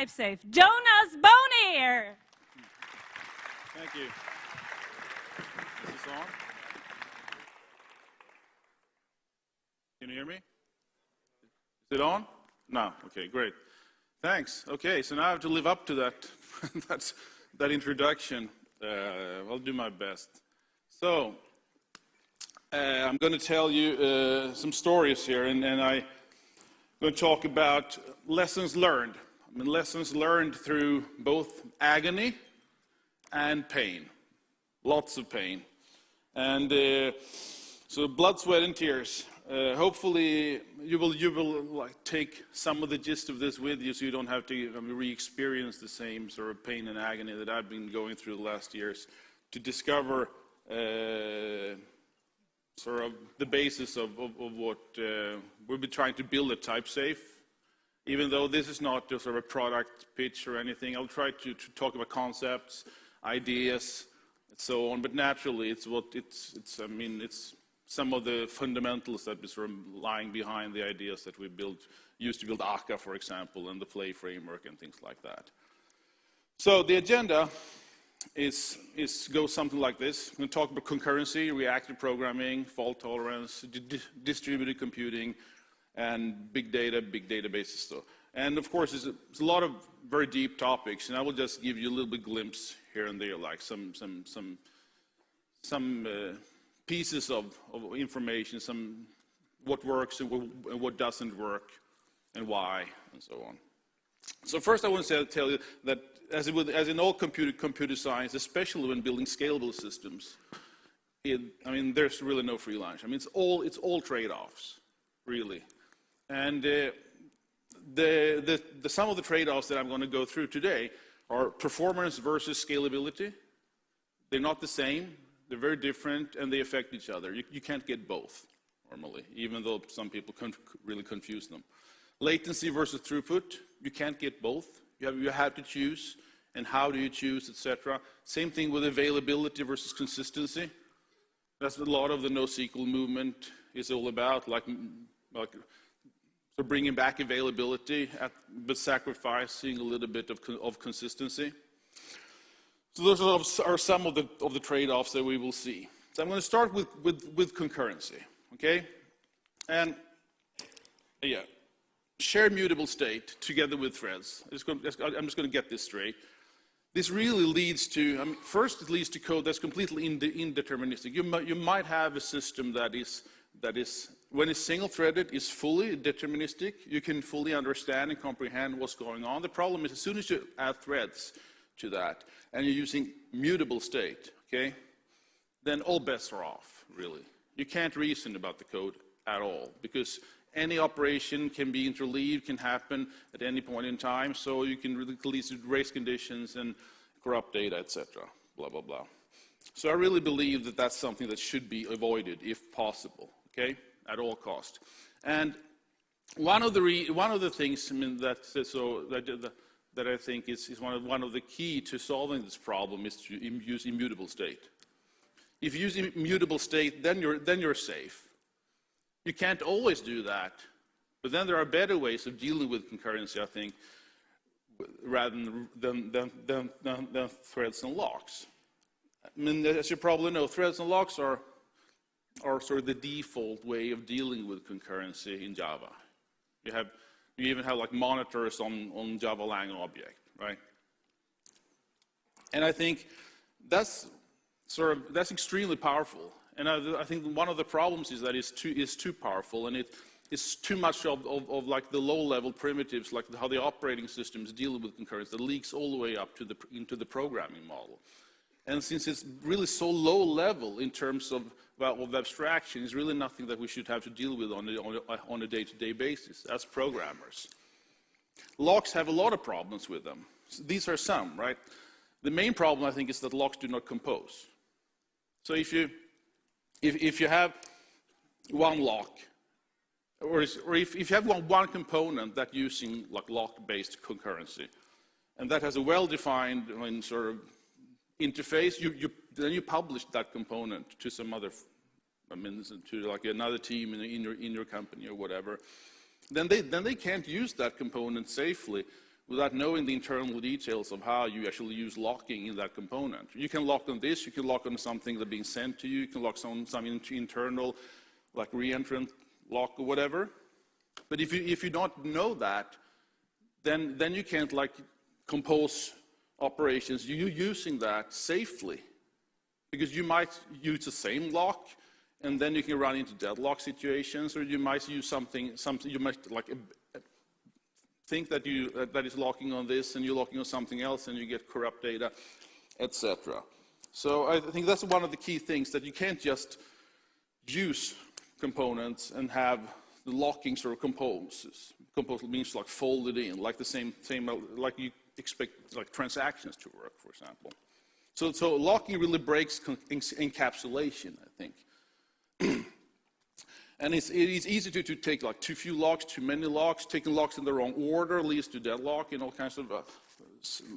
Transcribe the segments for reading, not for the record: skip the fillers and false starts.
type safe, Jonas Bonér. Thank you. Is this on? Can you hear me? Is it on? No. Okay, great. Thanks. Okay, so now I have to live up to that that introduction. I'll do my best. So, I'm going to tell you some stories here, and I'm going to talk about lessons learned. I mean, lessons learned through both agony and pain. Lots of pain. And so blood, sweat, and tears. Hopefully you will like take some of the gist of this with you, so you don't have to re-experience the same sort of pain and agony that I've been going through the last years to discover sort of the basis of what we've been trying to build at TypeSafe. Even though this is not just sort of a product pitch or anything, I'll try to talk about concepts, ideas, and so on. But naturally, it's some of the fundamentals that are sort of lying behind the ideas that we used to build Akka, for example, and the Play framework and things like that. So the agenda goes something like this. I'm going to talk about concurrency, reactive programming, fault tolerance, distributed computing, and big data, big databases. And of course, there's a lot of very deep topics, and I will just give you a little bit glimpse here and there, like some pieces of information, what works and what doesn't work, and why, and so on. So first, I want to tell you that as in all computer science, especially when building scalable systems, there's really no free lunch. I mean, it's all trade-offs, really. And some of the trade-offs that I'm going to go through today are performance versus scalability. They're not the same. They're very different, and they affect each other. You can't get both, normally, even though some people really confuse them. Latency versus throughput. You can't get both. You have to choose, and how do you choose, etc. Same thing with availability versus consistency. That's what a lot of the NoSQL movement is all about, like so bringing back availability, but sacrificing a little bit of consistency. So those are some of the trade-offs that we will see. So I'm going to start with concurrency, okay? And yeah, shared mutable state together with threads. I'm just going to get this straight. This really leads to, first it leads to code that's completely indeterministic. You might have a system that is, when it's single-threaded, is fully deterministic. You can fully understand and comprehend what's going on. The problem is as soon as you add threads to that, and you're using mutable state, okay, then all bets are off, really. You can't reason about the code at all, because any operation can be interleaved, can happen at any point in time, so you can really lead to race conditions and corrupt data, etc., blah, blah, blah. So I really believe that that's something that should be avoided, if possible, okay, at all cost. And one of the things that I think is one of the key to solving this problem is to use immutable state. If you use immutable state, then you're safe. You can't always do that, but then there are better ways of dealing with concurrency, I think, rather than threads and locks. I mean, as you probably know, threads and locks are sort of the default way of dealing with concurrency in Java. You even have like monitors on Java Lang object, right? And I think that's extremely powerful. And I think one of the problems is that it's too powerful, and it's too much of like the low-level primitives, like how the operating systems deal with concurrence, that leaks all the way up into the programming model. And since it's really so low level in terms of abstraction, it's really nothing that we should have to deal with on a day-to-day basis as programmers. Locks have a lot of problems with them. So these are some, right? The main problem, I think, is that locks do not compose. So if you have one lock, or if you have one component that using like lock-based concurrency, and that has a well-defined sort of interface, then you publish that component to some other, to like another team in your company or whatever. Then they can't use that component safely without knowing the internal details of how you actually use locking in that component. You can lock on this, you can lock on something that's being sent to you, you can lock some internal, like re-entrant lock or whatever. But if you don't know that, then you can't like compose operations you're using that safely. Because you might use the same lock, and then you can run into deadlock situations, or you might use something you might like think that that is locking on this, and you're locking on something else, and you get corrupt data, etc. So I think that's one of the key things, that you can't just use components and have the locking sort of composes. Compose means like folded in, like the same like you expect like transactions to work, for example. So locking really breaks encapsulation, I think. And it is easy to take like too few locks, too many locks. Taking locks in the wrong order leads to deadlock in all kinds of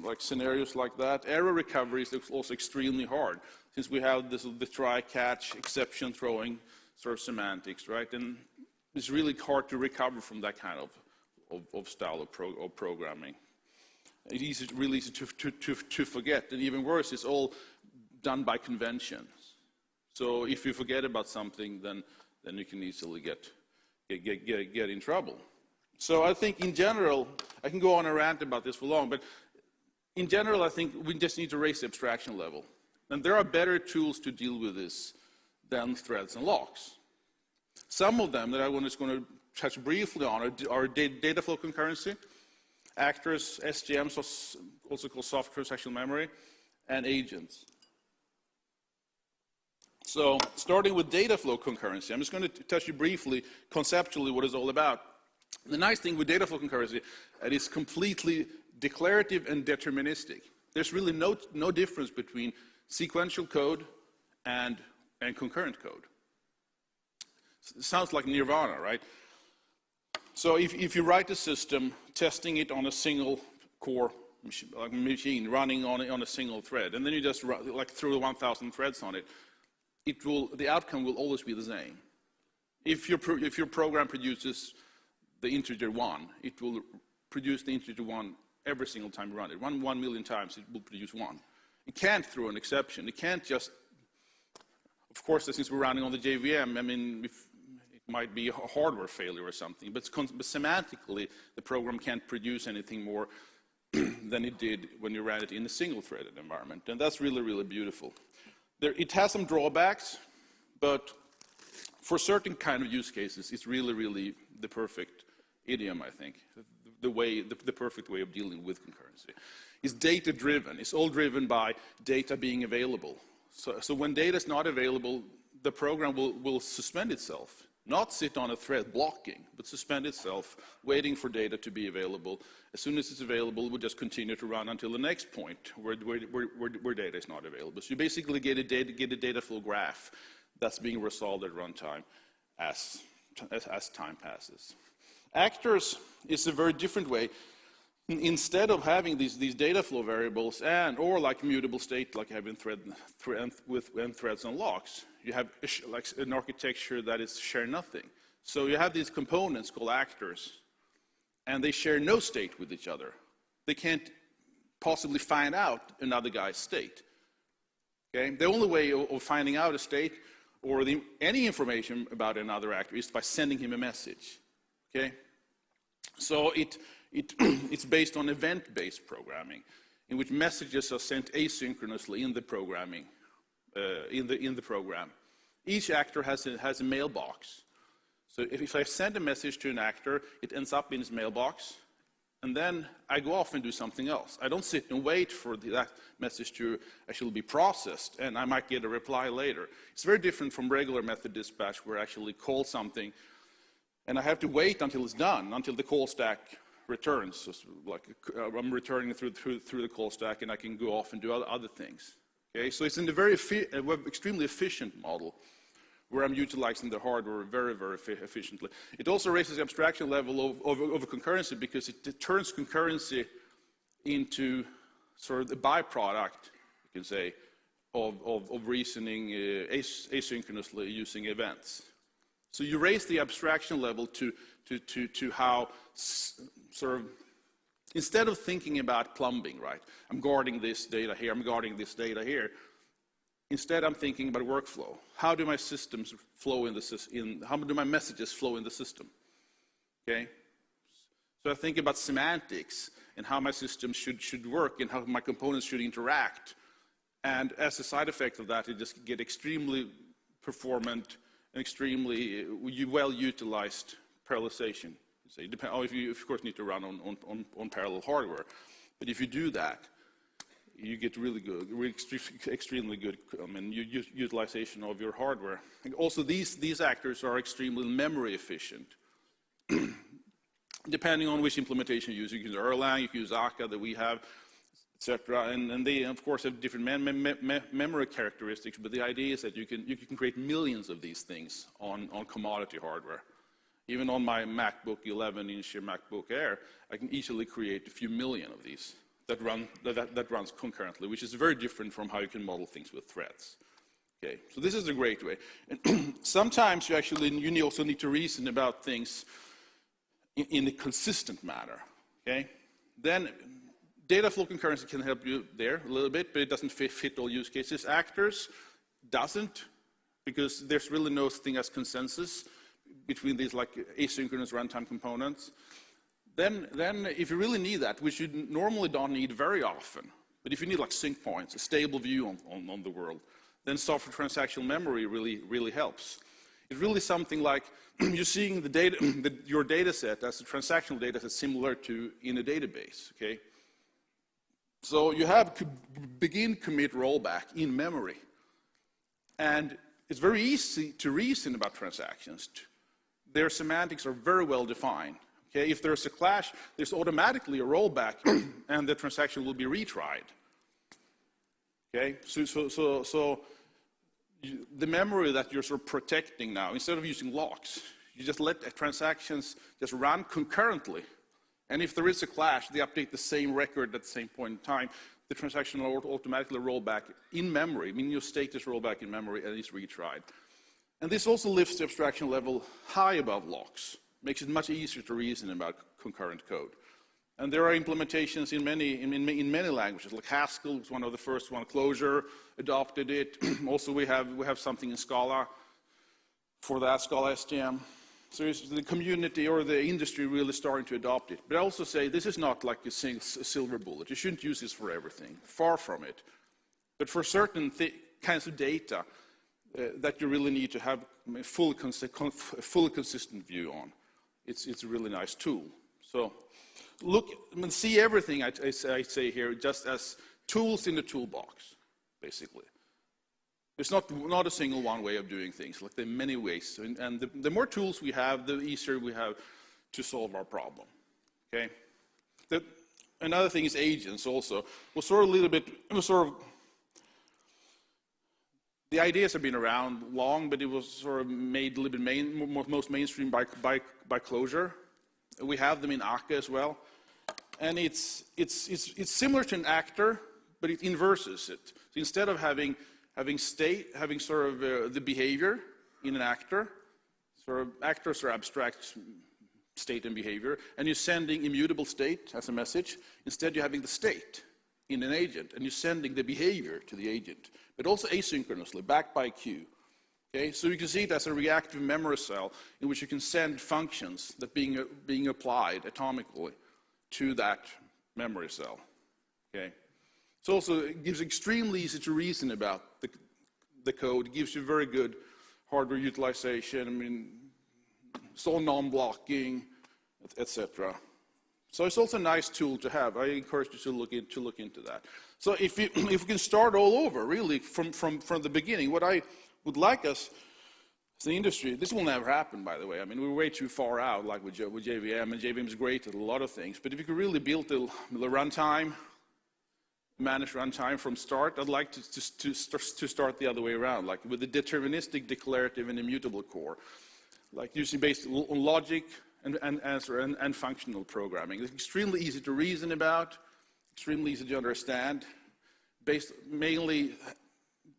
like scenarios like that. Error recovery is also extremely hard, since we have the try, catch, exception throwing sort of semantics, right? And it's really hard to recover from that kind of style of programming. It's really easy to forget, and even worse, it's all done by conventions. So if you forget about something, then you can easily get in trouble. So I think in general, I can go on a rant about this for long, but in general, I think we just need to raise the abstraction level. And there are better tools to deal with this than threads and locks. Some of them that I was just going to touch briefly on are data flow concurrency, actors, SGMs, also called soft transactional memory, and agents. So starting with data flow concurrency, I'm just going to touch you briefly, conceptually, what it's all about. The nice thing with data flow concurrency, it is completely declarative and deterministic. There's really no difference between sequential code and concurrent code. It sounds like nirvana, right? So if you write a system, testing it on a single core machine running on a single thread, and then you just throw 1,000 threads on it, the outcome will always be the same. If your program produces the integer 1, it will produce the integer 1 every single time you run it. 1 million times it will produce 1. It can't throw an exception. It can't just, of course, since we're running on the JVM, I mean, it might be a hardware failure or something, but semantically, the program can't produce anything more than it did when you ran it in a single-threaded environment. And that's really, really beautiful. It has some drawbacks, but for certain kind of use cases, it's really, really the perfect idiom, I think, the perfect way of dealing with concurrency. It's data-driven. It's all driven by data being available. So when data is not available, the program will suspend itself, not sit on a thread blocking, but suspend itself, waiting for data to be available. As soon as it's available, it will just continue to run until the next point where data is not available. So you basically get a data flow graph that's being resolved at runtime as time passes. Actors is a very different way. Instead of having these data flow variables or like mutable state, like having threads and locks, you have like an architecture that is share nothing. So you have these components called actors, and they share no state with each other. They can't possibly find out another guy's state. Okay? The only way of finding out a state or any information about another actor is by sending him a message. Okay? So it's based on event-based programming, in which messages are sent asynchronously in the programming, in the program. Each actor has a mailbox. So if I send a message to an actor, it ends up in his mailbox, and then I go off and do something else. I don't sit and wait for that message to actually be processed, and I might get a reply later. It's very different from regular method dispatch, where I actually call something, and I have to wait until it's done, until the call stack returns. So like I'm returning through the call stack, and I can go off and do other things. Okay, so it's in a very extremely efficient model, where I'm utilizing the hardware very, very efficiently. It also raises the abstraction level of concurrency, because it turns concurrency into sort of the byproduct, you can say, of reasoning asynchronously using events. So you raise the abstraction level to how sort of instead of thinking about plumbing, right? I'm guarding this data here, I'm guarding this data here. Instead, I'm thinking about workflow. How do my systems flow in the system? How do my messages flow in the system? Okay? So I think about semantics and how my system should work and how my components should interact. And as a side effect of that, it just get extremely performant and extremely well-utilized parallelization. So if you, of course, need to run on parallel hardware. But if you do that, you get really good, extremely good utilization of your hardware. And also, these actors are extremely memory efficient. Depending on which implementation you use can use Erlang, you can use Akka that we have, etc. And they, of course, have different memory characteristics, but the idea is that you can create millions of these things on commodity hardware. Even on my MacBook 11-inch MacBook Air, I can easily create a few million of these that runs concurrently, which is very different from how you can model things with threads. Okay, so this is a great way. And sometimes you also need to reason about things in a consistent manner. Okay, then data flow concurrency can help you there a little bit, but it doesn't fit all use cases. Actors doesn't, because there's really no thing as consensus between these like asynchronous runtime components. Then if you really need that, which you normally don't need very often, but if you need like sync points, a stable view on the world, then software transactional memory really helps. It's really something like you're seeing the data, your data set as a transactional data set similar to in a database, okay? So you have begin, commit, rollback in memory. And it's very easy to reason about transactions. Their semantics are very well defined. Okay, if there's a clash, there's automatically a rollback, and the transaction will be retried. Okay, so the memory that you're sort of protecting now, instead of using locks, you just let transactions just run concurrently. And if there is a clash, they update the same record at the same point in time. The transaction will automatically roll back in memory, meaning your state is rolled back in memory and is retried. And this also lifts the abstraction level high above locks. Makes it much easier to reason about concurrent code. And there are implementations in many languages, like Haskell was one of the first one. Clojure adopted it. Also, we have something in Scala for that, Scala STM. So the community or the industry really starting to adopt it. But I also say this is not like a silver bullet. You shouldn't use this for everything. Far from it. But for certain kinds of data that you really need to have a fully consistent view on. It's a really nice tool. So look, see everything I say here just as tools in the toolbox, basically. There's not a single one way of doing things. Like there are many ways, and the more tools we have, the easier we have to solve our problem. Okay. Another thing is agents. Also, the ideas have been around long, but it was sort of made a little bit most mainstream by Clojure. We have them in Akka as well, and it's similar to an actor, but it inverses it. So instead of having sort of the behavior in an actor, sort of actors are abstract state and behavior, and you're sending immutable state as a message. Instead, you're having the state in an agent, and you're sending the behavior to the agent, but also asynchronously, backed by queue. Okay, so you can see it as a reactive memory cell in which you can send functions that being applied atomically to that memory cell. Okay, so also it gives extremely easy to reason about the code. It gives you very good hardware utilization. I mean, it's all non-blocking, etc. So it's also a nice tool to have. I encourage you to look into that. So if we can start all over, really from the beginning, what I would like us as an industry, this will never happen, by the way. I mean, we're way too far out, like with JVM, and JVM is great at a lot of things. But if you could really build the runtime, manage runtime from start, I'd like to start the other way around, like with the deterministic, declarative, and immutable core, like using based on logic and functional programming. It's extremely easy to reason about, extremely easy to understand, based mainly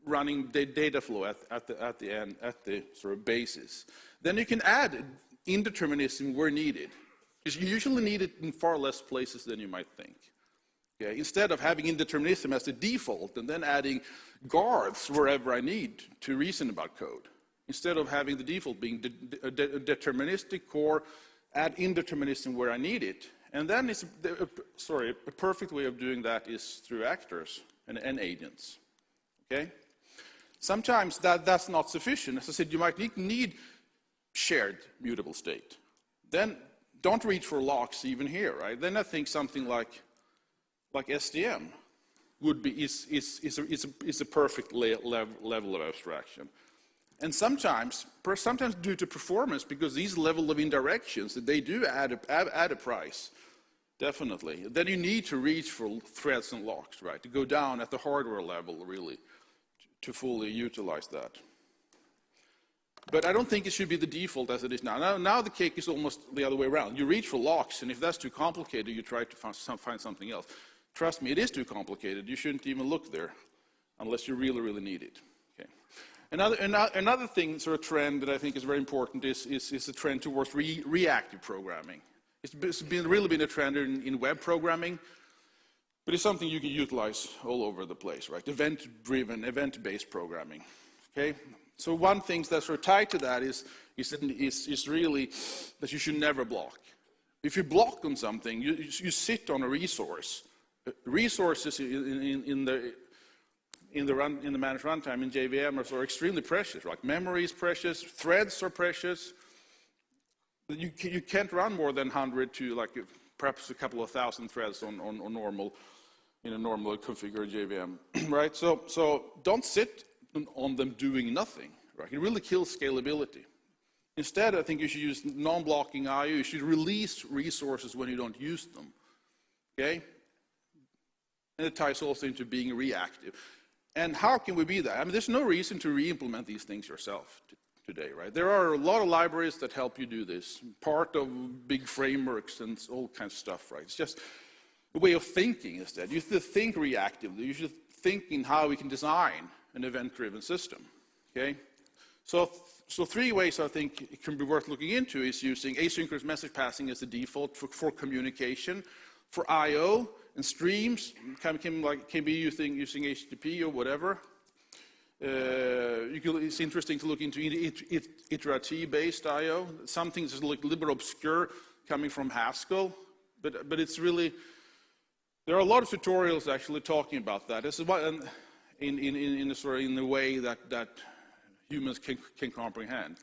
running data flow at the end, at the sort of basis. Then you can add indeterminism where needed. Because you usually need it in far less places than you might think. Okay? Instead of having indeterminism as the default and then adding guards wherever I need to reason about code. Instead of having the default being a deterministic core, add indeterminism where I need it. And then a perfect way of doing that is through actors and agents. Okay? Sometimes that's not sufficient. As I said, you might need shared mutable state. Then don't reach for locks even here, right? Then I think something like SDM is a perfect level of abstraction. And sometimes due to performance, because these level of indirections, they do add a price, definitely. Then you need to reach for threads and locks, right? To go down at the hardware level, really, to fully utilize that. But I don't think it should be the default as it is now. Now the cake is almost the other way around. You reach for locks, and if that's too complicated, you try to find something else. Trust me, it is too complicated. You shouldn't even look there unless you really, really need it. Okay. Another thing, sort of trend that I think is very important is the trend towards reactive programming. It's really been a trend in web programming, but it's something you can utilize all over the place, right? Event-driven, event-based programming. Okay. So one thing that's sort of tied to that is really that you should never block. If you block on something, you sit on a resource. Resources in the managed runtime in JVM are extremely precious. Like memory is precious, threads are precious. You can't run more than 100 to perhaps a couple of thousand threads on normal in a normal configured JVM, right? So don't sit on them doing nothing. Right? It really kills scalability. Instead, I think you should use non-blocking I/O. You should release resources when you don't use them. Okay? And it ties also into being reactive. And how can we be that? I mean, there's no reason to re-implement these things yourself today, right? There are a lot of libraries that help you do this, part of big frameworks and all kinds of stuff, right? It's just a way of thinking instead. You should think reactively. You should think in how we can design an event-driven system, okay? So 3 ways I think it can be worth looking into is using asynchronous message passing as the default for communication, for I/O, and streams can be using HTTP or whatever. It's interesting to look into iterative-based I/O. Some things are a little bit obscure coming from Haskell, but it's really, there are a lot of tutorials actually talking about that. This is what, in the way that humans can comprehend.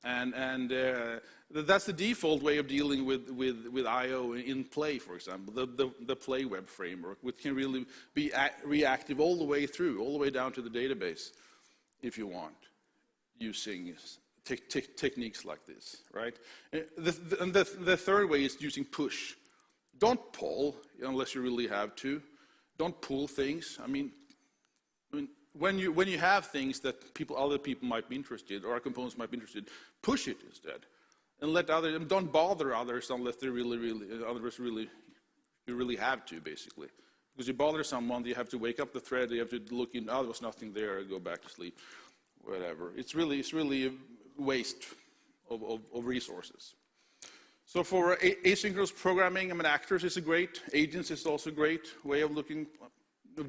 And that's the default way of dealing with I/O in Play, for example, the Play web framework, which can really be reactive all the way through, all the way down to the database, if you want, using techniques like this, right? The third way is using push. Don't pull unless you really have to. Don't pull things. I mean, when you have things that other people might be interested, or our components might be interested, push it instead, and don't bother others unless they you really have to, basically. Because you bother someone, you have to wake up the thread, you have to look in, there was nothing there, go back to sleep, whatever. It's really a waste of resources. So for asynchronous programming, I mean, actors is a great, agents is also a great way of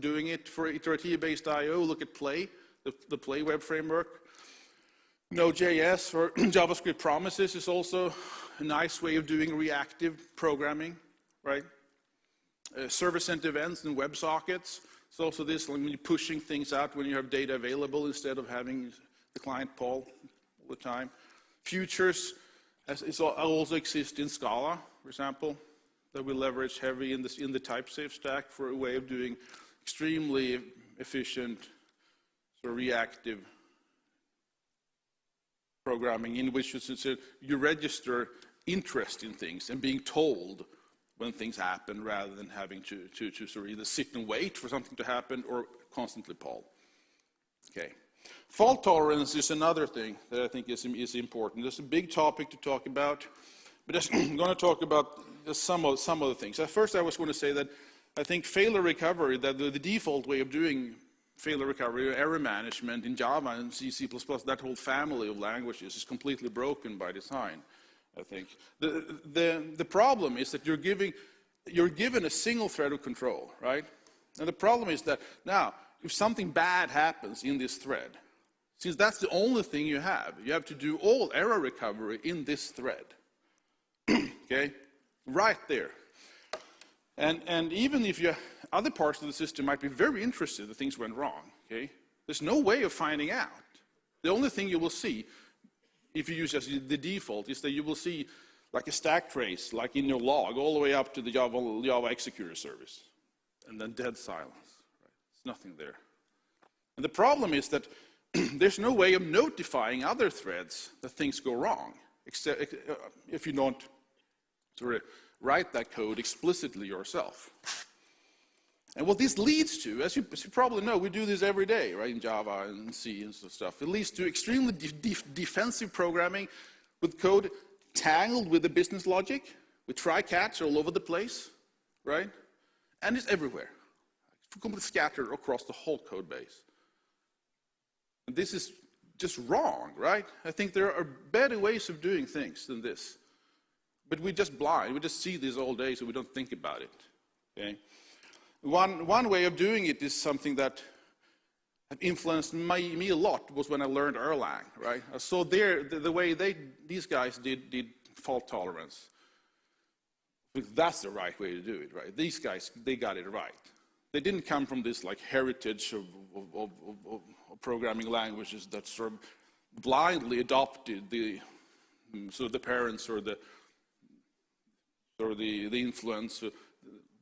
doing it. For iterative-based I/O, look at Play, the Play web framework. Node.js or JavaScript promises is also a nice way of doing reactive programming, right? Server-sent events and WebSockets. It's also this, when you're pushing things out when you have data available instead of having the client call all the time. Futures also exist in Scala, for example, that we leverage heavy in the type-safe stack for a way of doing extremely efficient, sort of reactive programming in which you register interest in things and being told when things happen rather than having to sort of either sit and wait for something to happen or constantly poll. Okay. Fault tolerance is another thing that I think is important. It's a big topic to talk about, but I'm going to talk about some of the things. At first, I was going to say that I think failure recovery, that the default way of doing failure recovery or error management in Java and C++, that whole family of languages is completely broken by design. I think. The problem is that you're given a single thread of control, right? And the problem is that now, if something bad happens in this thread, since that's the only thing you have to do all error recovery in this thread. Okay? Right there. And even if other parts of the system might be very interested that things went wrong, okay? There's no way of finding out. The only thing you will see, if you use just the default, is that you will see like a stack trace, like in your log, all the way up to the Java executor service. And then dead silence. Right? There's nothing there. And the problem is that there's no way of notifying other threads that things go wrong, except if you don't sort of write that code explicitly yourself. And what this leads to, as you probably know, we do this every day, right, in Java and C and stuff. It leads to extremely defensive programming with code tangled with the business logic, with try-catch all over the place, right? And it's everywhere, completely scattered across the whole code base. And this is just wrong, right? I think there are better ways of doing things than this. But we're just blind. We just see this all day, so we don't think about it. Okay? One way of doing it is something that influenced me a lot was when I learned Erlang, right? I saw the way these guys did fault tolerance. That's the right way to do it, right? These guys, they got it right. They didn't come from this like heritage of programming languages that sort of blindly adopted the parents or the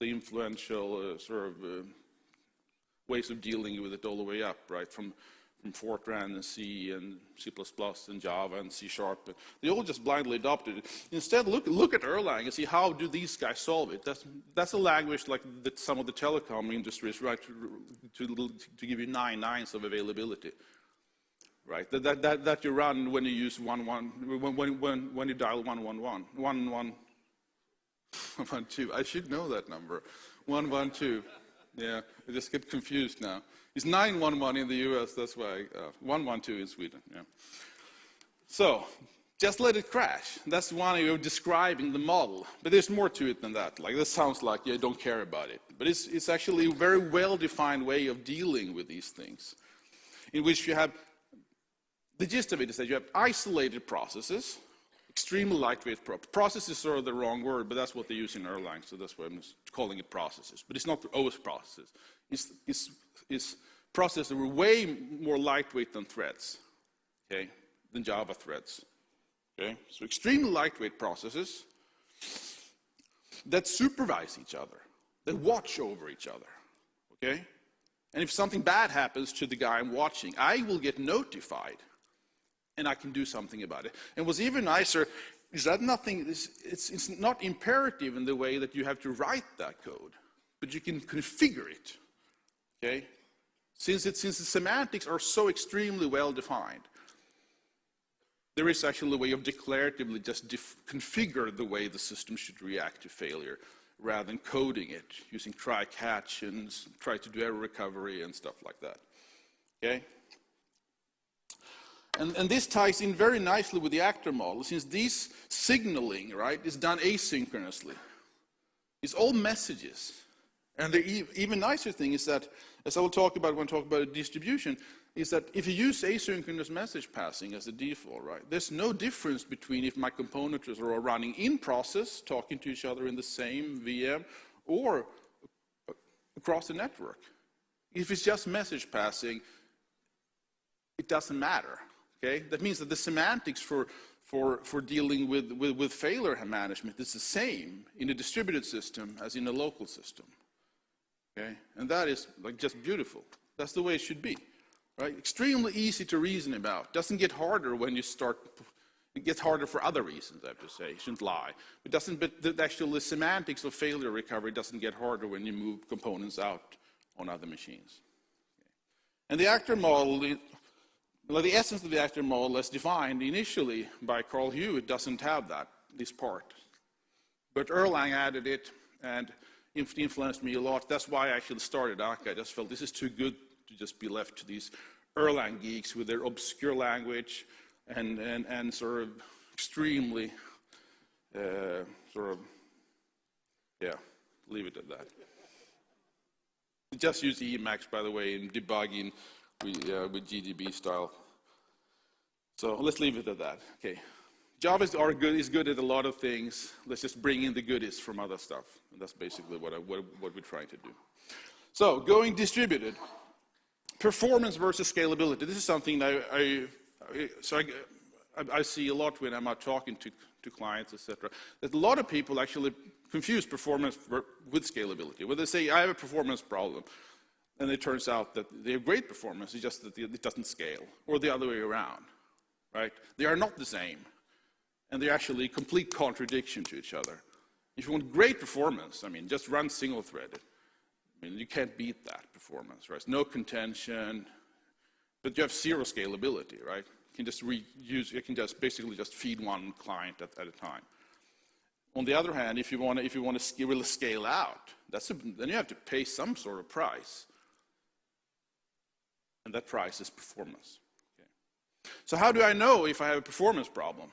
influential ways of dealing with it all the way up, right? From Fortran and C and C++ and Java and C#. They all just blindly adopted it. Instead, look at Erlang and see how do these guys solve it. That's a language like that some of the telecom industries, right, to give you 9 nines of availability, right? That you run when you use when you dial 111, 112. I should know that number, 112. Yeah, I just get confused now. It's 911 in the US, that's why 112 in Sweden. Yeah. So, just let it crash. That's one way of describing the model. But there's more to it than that. Like, this sounds like you don't care about it. But it's actually a very well-defined way of dealing with these things, in which you have, the gist of it is that you have isolated processes, extremely lightweight processes are the wrong word, but that's what they use in Erlang, so that's why I'm just calling it processes. But it's not OS processes. It's processes that were way more lightweight than threads, okay, than Java threads. Okay? So extremely lightweight processes that supervise each other, that watch over each other. Okay? And if something bad happens to the guy I'm watching, I will get notified. And I can do something about it. And what's even nicer is that it's not imperative in the way that you have to write that code, but you can configure it. Okay? Since the semantics are so extremely well defined, there is actually a way of declaratively just configure the way the system should react to failure, rather than coding it using try-catch and try to do error recovery and stuff like that. Okay? And this ties in very nicely with the actor model, since this signaling, right, is done asynchronously. It's all messages. And the even nicer thing is that, as I will talk about when I talk about a distribution, is that if you use asynchronous message passing as the default, right, there's no difference between if my components are running in process, talking to each other in the same VM, or across the network. If it's just message passing, it doesn't matter. Okay? That means that the semantics for dealing with failure management is the same in a distributed system as in a local system. Okay? And that is like just beautiful. That's the way it should be. Right? Extremely easy to reason about. Doesn't get harder when you start. It gets harder for other reasons, I have to say. I shouldn't lie. But the semantics of failure recovery doesn't get harder when you move components out on other machines. Okay? And the actor model, the essence of the actor model as defined initially by Carl Hewitt doesn't have this part. But Erlang added it, and it influenced me a lot. That's why I actually started Akka. I just felt this is too good to just be left to these Erlang geeks with their obscure language and sort of extremely sort of, yeah, leave it at that. Just use Emacs, by the way, in debugging with GDB style. So let's leave it at that. Okay. Java is good at a lot of things. Let's just bring in the goodies from other stuff. And that's basically what we're trying to do. So going distributed. Performance versus scalability. This is something that I see a lot when I'm out talking to clients, etc. That a lot of people actually confuse performance with scalability. Where they say, I have a performance problem, and it turns out that they have great performance, it's just that it doesn't scale, or the other way around, right? They are not the same, and they're actually a complete contradiction to each other. If you want great performance, I mean, just run single-threaded. I mean, you can't beat that performance, right? No contention, but you have zero scalability, right? You can just basically just feed one client at a time. On the other hand, if you want to really scale out, then you have to pay some sort of price, and that price is performance. Okay. So how do I know if I have a performance problem?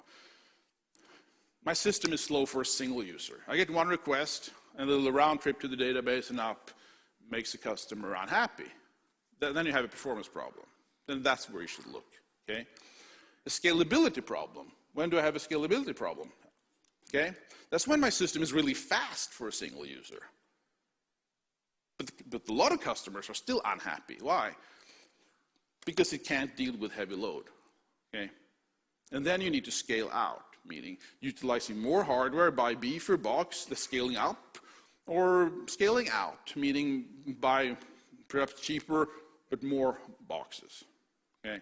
My system is slow for a single user. I get one request, and a little round trip to the database and up makes the customer unhappy. Then you have a performance problem. Then that's where you should look. Okay. A scalability problem. When do I have a scalability problem? Okay? That's when my system is really fast for a single user. But a lot of customers are still unhappy. Why? Because it can't deal with heavy load. Okay? And then you need to scale out, meaning utilizing more hardware by beefier box, the scaling up, or scaling out, meaning by perhaps cheaper but more boxes. Okay?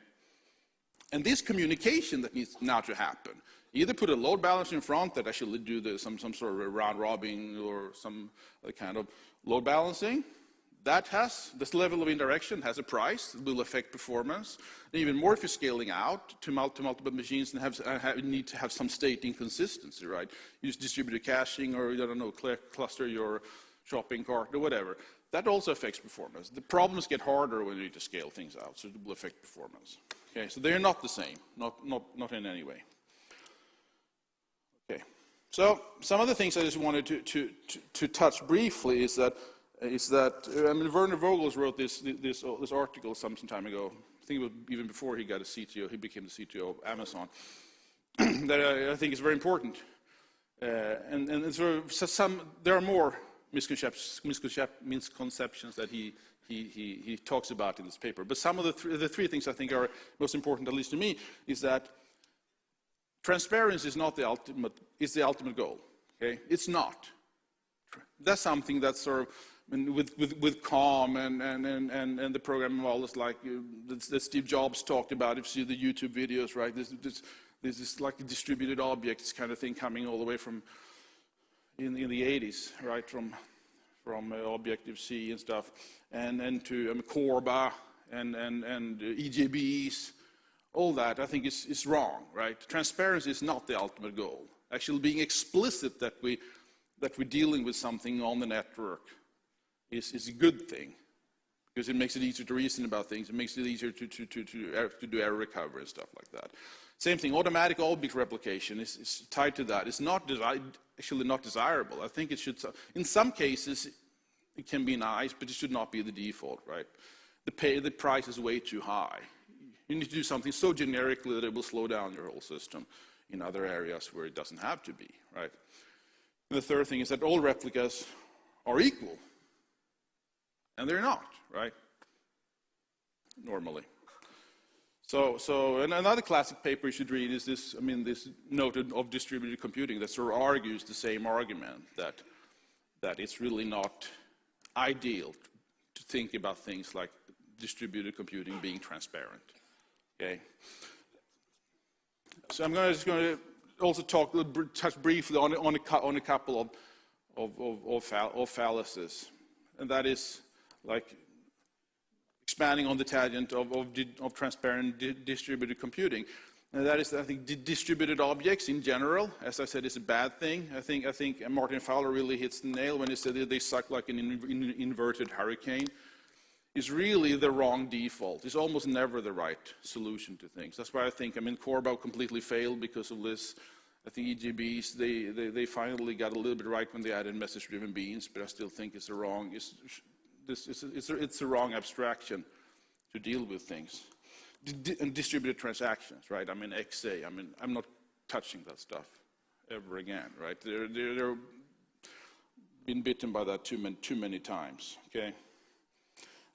And this communication that needs now to happen, either put a load balancer in front that actually do some sort of round robin or some other kind of load balancing. This level of interaction has a price. It will affect performance. And even more if you're scaling out to multiple machines and need to have some state inconsistency, right? Use distributed caching or, I don't know, cluster your shopping cart or whatever. That also affects performance. The problems get harder when you need to scale things out, so it will affect performance. Okay, so they're not the same, not in any way. Okay, so some of the things I just wanted to touch briefly is that I mean, Werner Vogels wrote this article some time ago. I think it was even before he got a CTO. He became the CTO of Amazon. That I think is very important. And sort of there are more misconceptions that he talks about in this paper. But some of the three things I think are most important, at least to me, is that transparency is not the ultimate goal. Okay, it's not. That's something that's sort of with COM and the programming models like that Steve Jobs talked about. If you see the YouTube videos, right? This is like a distributed objects kind of thing coming all the way from in the 80s, right? From Objective-C and stuff, and to Corba and EJBs, all that I think is wrong, right? Transparency is not the ultimate goal. Actually, being explicit that we're dealing with something on the network is a good thing, because it makes it easier to reason about things. It makes it easier to do error recovery and stuff like that. Same thing, automatic object replication is tied to that. It's actually not desirable. I think it should, in some cases, it can be nice, but it should not be the default, right? The price is way too high. You need to do something so generically that it will slow down your whole system in other areas where it doesn't have to be, right? And the third thing is that all replicas are equal. And they're not, right? Normally. So and another classic paper you should read is this note of distributed computing that sort of argues the same argument, that it's really not ideal to think about things like distributed computing being transparent. Okay. So I'm just going to also touch briefly on a couple of fallacies, and that is like expanding on the tangent of transparent distributed computing. And that is, I think, distributed objects in general, as I said, is a bad thing. I think Martin Fowler really hits the nail when he said that they suck like an inverted hurricane. Is really the wrong default. It's almost never the right solution to things. That's why I think, Corba completely failed because of this. I think EGBs, they finally got a little bit right when they added message-driven beans, but I still think it's the wrong abstraction to deal with things. And distributed transactions, right? I mean, XA. I mean, I'm not touching that stuff ever again, right? They're been bitten by that too many times. Okay.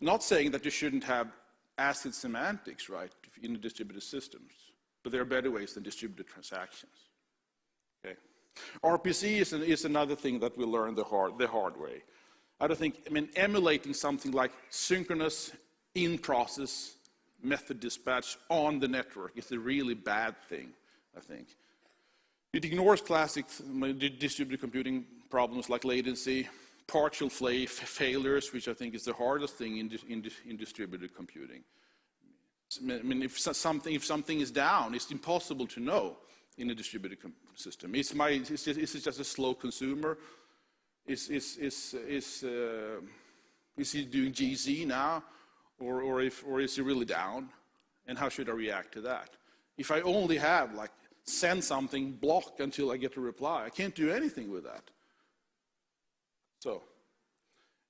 Not saying that you shouldn't have ACID semantics, right, in the distributed systems, but there are better ways than distributed transactions. Okay. RPC is another thing that we learn the hard way. I mean, emulating something like synchronous in-process method dispatch on the network is a really bad thing, I think. It ignores classic distributed computing problems like latency, partial failures, which I think is the hardest thing in distributed computing. I mean, if something is down, it's impossible to know in a distributed system. Is it just a slow consumer? Is he doing GZ now? Or is he really down? And how should I react to that? If I only have, like, send something, block until I get a reply, I can't do anything with that. So,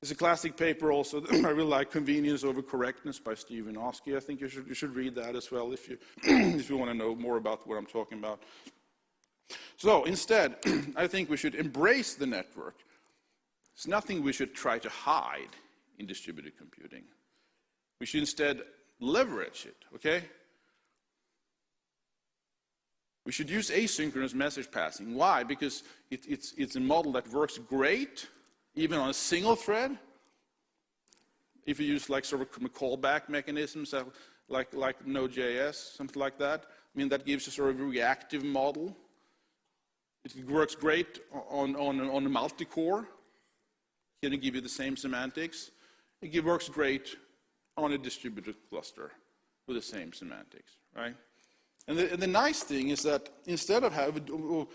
it's a classic paper also. I really like Convenience Over Correctness by Stephen Oskey. I think you should read that as well if you if you want to know more about what I'm talking about. So, instead, I think we should embrace the network. It's nothing we should try to hide in distributed computing. We should instead leverage it, okay? We should use asynchronous message passing. Why? Because it's a model that works great, even on a single thread. If you use like sort of callback mechanisms like Node.js, something like that, I mean, that gives a sort of reactive model. It works great on a multi-core. Can it give you the same semantics? It works great on a distributed cluster with the same semantics, right? And the nice thing is that instead of having,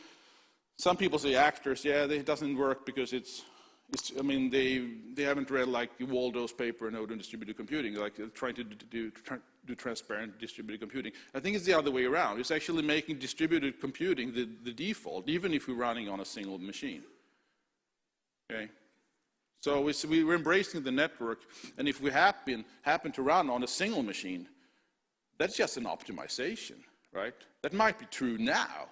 some people say actors, yeah, it doesn't work because I mean, they haven't read like Waldo's paper in Node and distributed computing, like trying to do transparent distributed computing. I think it's the other way around. It's actually making distributed computing the default, even if we're running on a single machine, okay? So we're embracing the network, and if we happen to run on a single machine, that's just an optimization, right? That might be true now,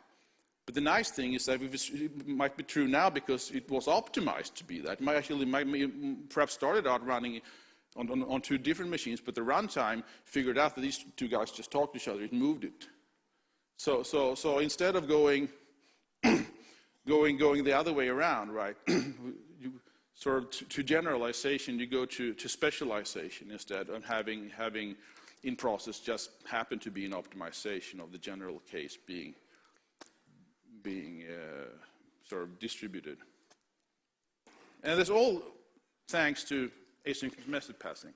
but the nice thing is that it might be true now because it was optimized to be that. It might perhaps started out running on two different machines, but the runtime figured out that these two guys just talked to each other. It moved it. So instead of going the other way around, right? Sort of to generalization, you go to specialization instead, and having in process just happen to be an optimization of the general case being sort of distributed. And that's all thanks to asynchronous message passing.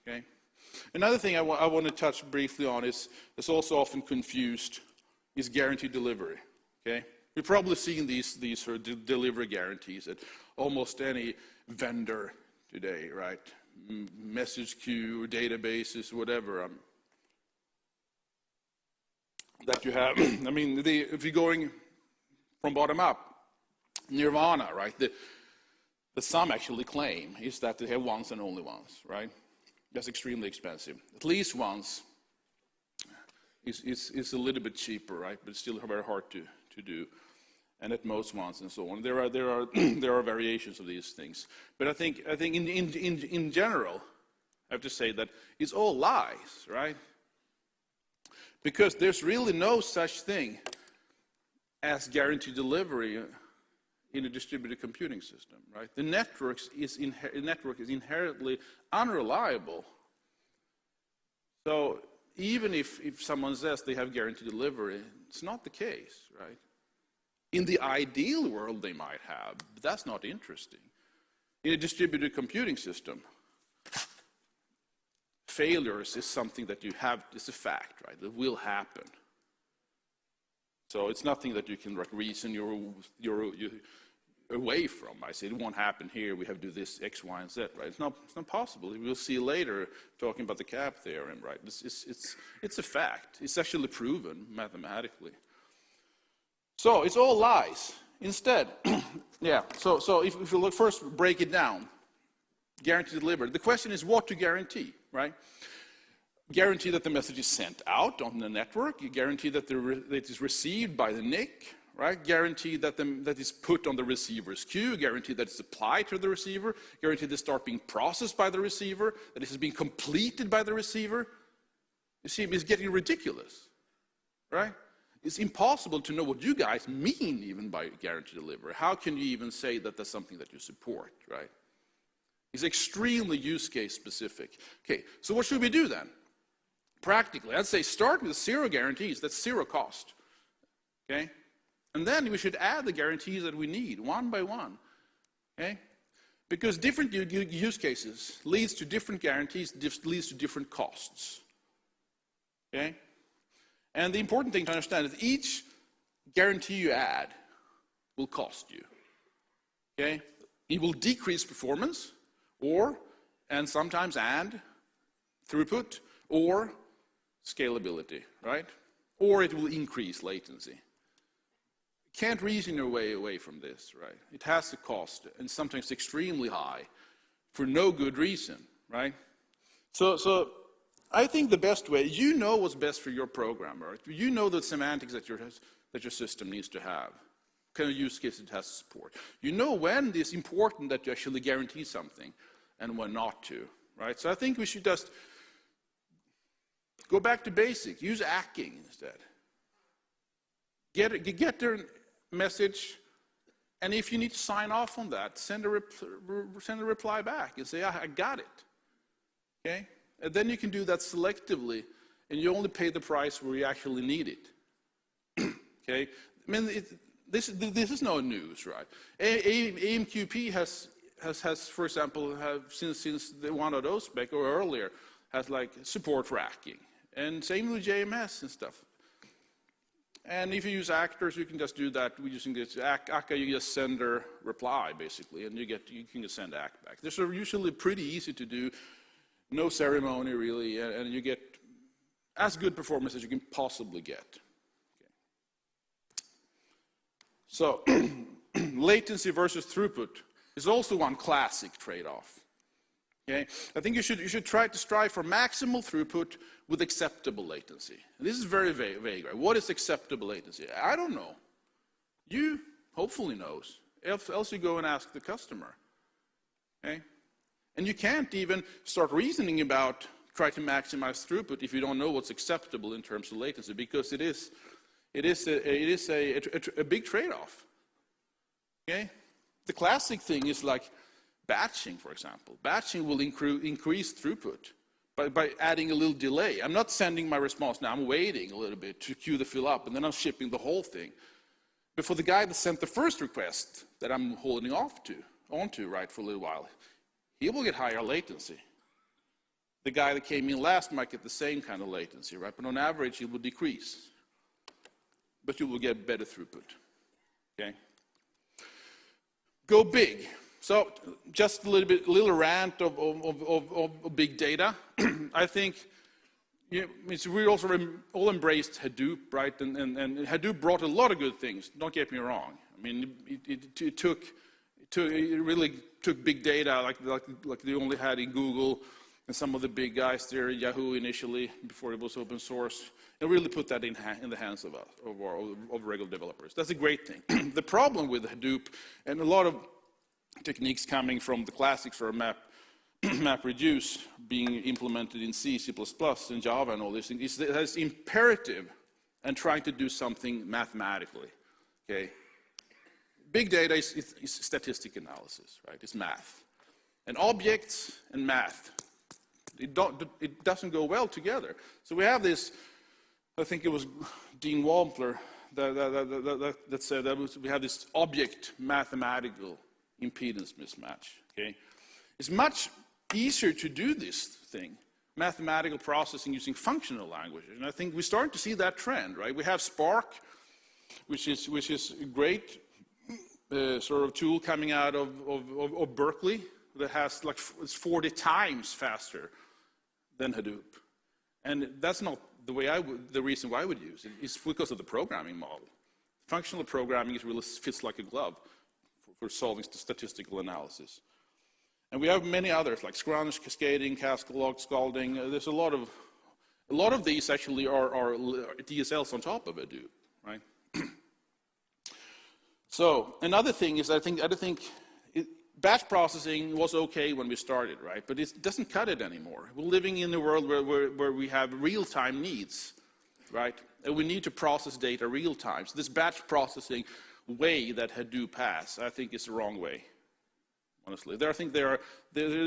Okay. Another thing I want to touch briefly on is also often confused is guaranteed delivery. Okay. We've probably seen these sort of delivery guarantees at almost any vendor today, right? Message queue, databases, whatever that you have. I mean, if you're going from bottom up, Nirvana, right? The some actually claim is that they have once and only once, right? That's extremely expensive. At least once is a little bit cheaper, right? But it's still very hard to do. And at most once and so on. There are variations of these things. But I think in general, I have to say that it's all lies, right? Because there's really no such thing as guaranteed delivery in a distributed computing system, right? The network is inherently unreliable. So even if someone says they have guaranteed delivery, it's not the case, right? In the ideal world, they might have, but that's not interesting. In a distributed computing system, failures is something that you have, it's a fact, right? It will happen. So it's nothing that you can reason you're away from. I say it won't happen here, we have to do this X, Y, and Z, right? It's not possible. We'll see later talking about the CAP theorem, right? It's a fact. It's actually proven mathematically. So it's all lies. Instead, so if you look first, break it down. Guarantee delivered. The question is what to guarantee, right? Guarantee that the message is sent out on the network. You guarantee that it is received by the NIC, right? Guarantee that it's put on the receiver's queue. Guarantee that it's applied to the receiver. Guarantee that it starts being processed by the receiver. That it is being completed by the receiver. You see, it's getting ridiculous, right? It's impossible to know what you guys mean even by guarantee delivery. How can you even say that that's something that you support, right? It's extremely use case specific. Okay, so what should we do then? Practically, I'd say start with 0 guarantees. That's 0 cost. Okay? And then we should add the guarantees that we need, one by one. Okay? Because different use cases leads to different guarantees, leads to different costs. Okay? And the important thing to understand is each guarantee you add will cost you. Okay? It will decrease performance, and sometimes throughput, or scalability, right? Or it will increase latency. Can't reason your way away from this, right? It has a cost, and sometimes extremely high, for no good reason, right? So I think the best way, you know what's best for your program, right? You know the semantics that your system needs to have, what kind of use case it has to support. You know when it's important that you actually guarantee something, and when not to, right? So I think we should just go back to basic. Use acking instead. Get their message, and if you need to sign off on that, send a reply back and say, I got it. Okay? And then you can do that selectively, and you only pay the price where you actually need it. Okay? I mean, this is no news, right? AMQP has, for example, since the 1.0 spec or earlier, has like support for acking. And same with JMS and stuff. And if you use actors, you can just do that using this akka. You just send a reply basically, and you can just send act back. These are usually pretty easy to do, no ceremony really, and you get as good performance as you can possibly get. Okay. So latency versus throughput is also one classic trade-off. Okay? I think you should try to strive for maximal throughput with acceptable latency. And this is very vague. Right? What is acceptable latency? I don't know. You hopefully knows. Else you go and ask the customer. Okay? And you can't even start reasoning about try to maximize throughput if you don't know what's acceptable in terms of latency, because it is a big trade-off. Okay? The classic thing is like batching, for example. Batching will increase throughput by adding a little delay. I'm not sending my response now. I'm waiting a little bit to queue the fill up, and then I'm shipping the whole thing. But for the guy that sent the first request that I'm holding onto right for a little while, he will get higher latency. The guy that came in last might get the same kind of latency, right? But on average, it will decrease. But you will get better throughput. Okay? Go big. So just a little rant of big data. I think we also all embraced Hadoop, right? And Hadoop brought a lot of good things. Don't get me wrong. I mean, it really took big data like they only had in Google and some of the big guys there, Yahoo initially before it was open source, and really put that in the hands of regular developers. That's a great thing. The problem with Hadoop and a lot of techniques coming from the classics or MapReduce being implemented in C, C++, and Java and all these things is that it's imperative and trying to do something mathematically. Okay? Big data is statistic analysis, right? It's math. And objects and math, it doesn't go well together. So we have this, I think it was Dean Wampler that said that we have this object mathematical impedance mismatch. Okay? It's much easier to do this thing, mathematical processing using functional languages. And I think we're starting to see that trend, right? We have Spark, which is a great sort of tool coming out of Berkeley that has like it's 40 times faster than Hadoop. And that's not the reason why I would use it. It's because of the programming model. Functional programming really fits like a glove for solving statistical analysis. And we have many others, like scrunch, cascading, cascalog, scalding. There's a lot of these actually are DSLs on top of Hadoop, right? So another thing is I think batch processing was okay when we started, right? But it doesn't cut it anymore. We're living in a world where we have real-time needs, right? And we need to process data real time. So this batch processing way that Hadoop has, I think is the wrong way, honestly. I think they're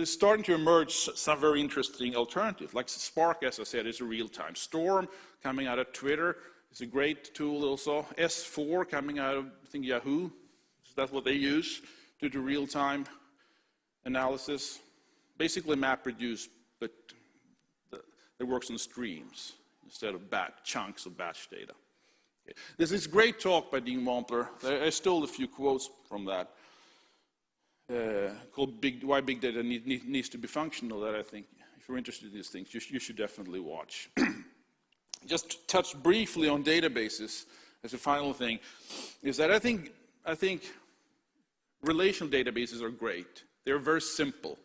starting to emerge some very interesting alternatives. Like Spark, as I said, is a real-time. Storm, coming out of Twitter, is a great tool also. S4, coming out of, I think, Yahoo. So that's what they use to do real-time analysis. Basically MapReduce, but it works on streams instead of chunks of batch data. Okay. There's this great talk by Dean Wampler. I stole a few quotes from that, called Why Big Data Needs to Be Functional, that I think, if you're interested in these things, you should definitely watch. Just touch briefly on databases as a final thing, is that I think relational databases are great. They're very simple,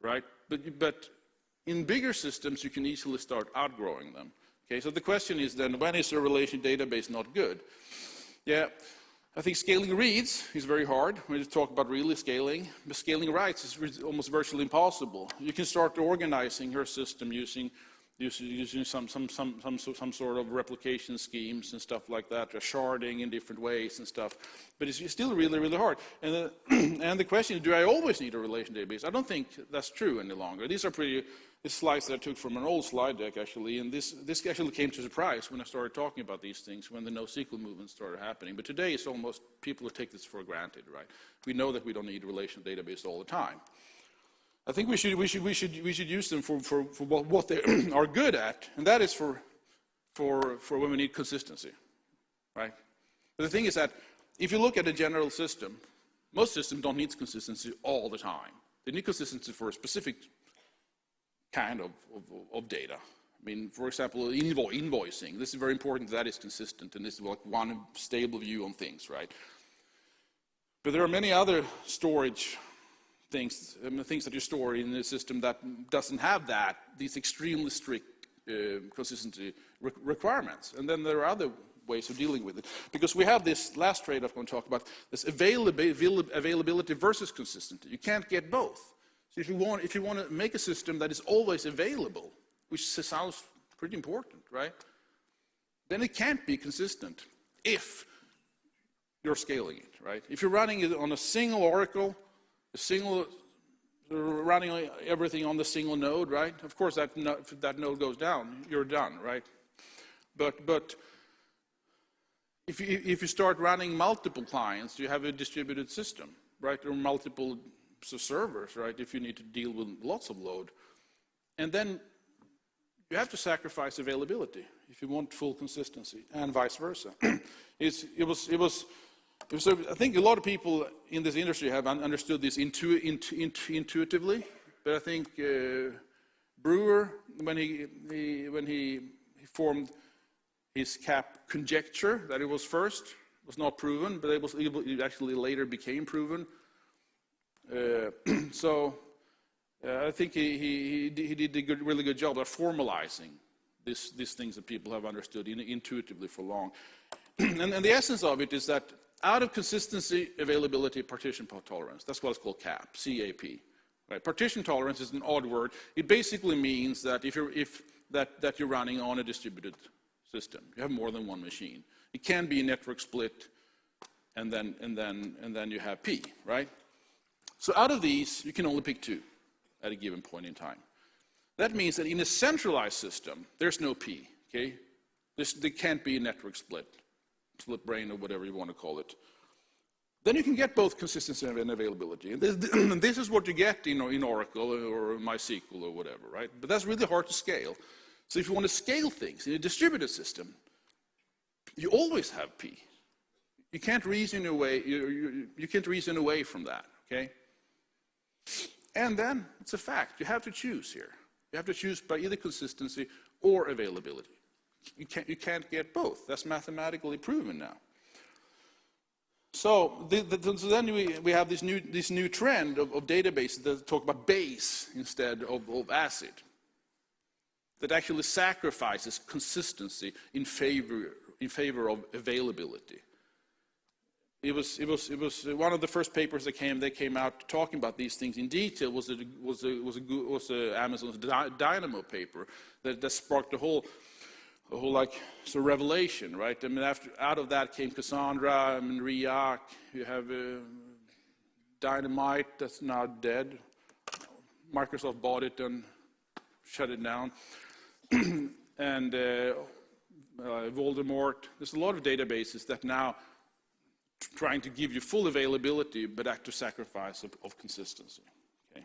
right? But in bigger systems, you can easily start outgrowing them. Okay, so the question is then, when is a relational database not good? Yeah, I think scaling reads is very hard when you talk about really scaling, but scaling writes is almost virtually impossible. You can start organizing your system using some sort of replication schemes and stuff like that, or sharding in different ways and stuff. But it's still really, really hard. And the question is, do I always need a relational database? I don't think that's true any longer. These are these slides that I took from an old slide deck, actually, and this actually came to surprise when I started talking about these things, when the NoSQL movement started happening. But today, it's almost, people take this for granted, right? We know that we don't need a relational database all the time. I think we should use them for what they are good at, and that is for when we need consistency, right? But the thing is that if you look at a general system, most systems don't need consistency all the time. They need consistency for a specific kind of data. I mean, for example, invoicing. This is very important that is consistent, and this is like one stable view on things, right? But there are many other storage things that you store in the system that doesn't have these extremely strict consistency requirements. And then there are other ways of dealing with it. Because we have this last trade I'm going to talk about, this availability versus consistency. You can't get both. So if you want to make a system that is always available, which sounds pretty important, right? Then it can't be consistent if you're scaling it, right? If you're running it on a single oracle, running everything on the single node, right? Of course, if that node goes down, you're done, right? But if you start running multiple clients, you have a distributed system, right? Or multiple servers, right? If you need to deal with lots of load, and then you have to sacrifice availability if you want full consistency, and vice versa. I think a lot of people in this industry have understood this intuitively, but I think Brewer, when he formed his CAP conjecture that it was first, was not proven, but it actually later became proven. So I think he did a really good job of formalizing these things that people have understood intuitively for long. And the essence of it is that out of consistency, availability, partition tolerance. That's what it's called CAP, C-A-P. Right? Partition tolerance is an odd word. It basically means that if you're running on a distributed system, you have more than one machine. It can be a network split, and then you have P, right? So out of these, you can only pick two at a given point in time. That means that in a centralized system, there's no P. Okay, there can't be a network split brain, or whatever you want to call it. Then you can get both consistency and availability. And this is what you get in Oracle or MySQL or whatever, right? But that's really hard to scale. So if you want to scale things in a distributed system, you always have P. You can't reason away. You can't reason away from that. Okay. And then it's a fact. You have to choose here. You have to choose by either consistency or availability. You can't get both. That's mathematically proven now. So then we have this new trend of databases that talk about base instead of acid, that actually sacrifices consistency in favor of availability. It was one of the first papers that came out talking about these things in detail was Amazon's Dynamo paper that sparked a whole like revelation, right? I mean, out of that came Cassandra, I mean, React. You have Dynamite that's now dead. Microsoft bought it and shut it down. And Voldemort. There's a lot of databases that now trying to give you full availability, but at the sacrifice of consistency. Okay?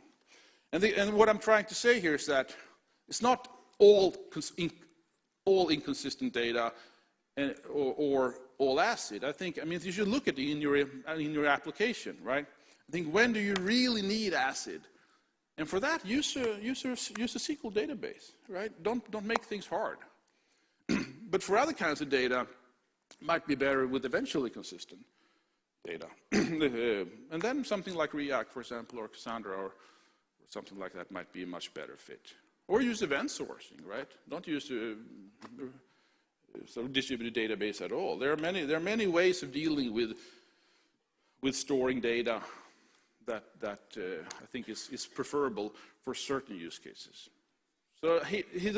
And what I'm trying to say here is that it's not all inconsistent data or all acid. I mean, you should look at it in your application, right? I think, when do you really need acid? And for that, use a SQL database, right? Don't make things hard. But for other kinds of data, it might be better with eventually consistent data. And then something like React, for example, or Cassandra, or something like that might be a much better fit. Or use event sourcing, right? Don't use sort of distributed database at all. There are many ways of dealing with storing data that I think is preferable for certain use cases. So this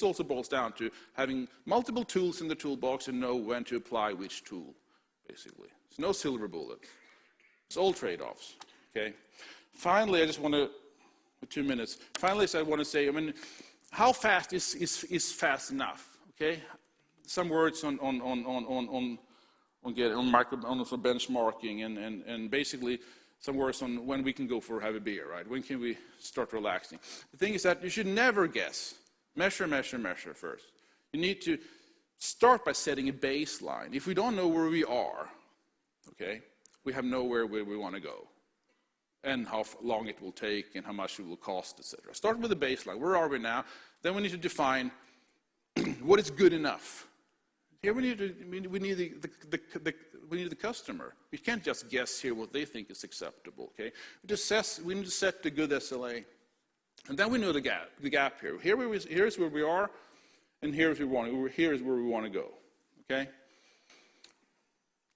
also boils down to having multiple tools in the toolbox and know when to apply which tool, basically. There's no silver bullets. It's all trade-offs, okay? Finally, I just want to, for 2 minutes, I want to say, I mean, how fast is fast enough, okay? Some words on benchmarking and basically some words on when we can go for have a beer, right? When can we start relaxing? The thing is that you should never guess. Measure first. You need to start by setting a baseline. If we don't know where we are, okay, we have nowhere where we want to go, and how long it will take and how much it will cost, etc. Start with a baseline. Where are we now? Then we need to define what is good enough. Here we need the customer. We can't just guess here what they think is acceptable. Okay, we need to set the good SLA, and then we know the gap here. Here's where we are, and here is where we want to go. Okay,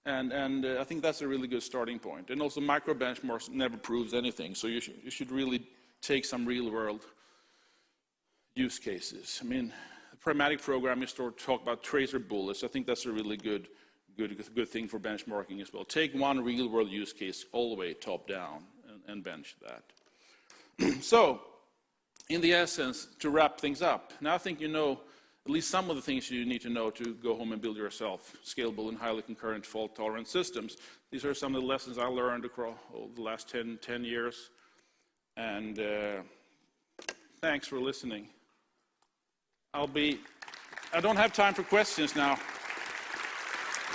and I think that's a really good starting point. And also, micro benchmarks never proves anything, so you should really take some real world use cases. I mean, pragmatic programming talk about tracer bullets. I think that's a really good thing for benchmarking as well. Take one real world use case all the way top down and bench that. So, in the essence, to wrap things up, now I think you know at least some of the things you need to know to go home and build yourself scalable and highly concurrent fault-tolerant systems. These are some of the lessons I learned across the last 10 years. And thanks for listening. I don't have time for questions now.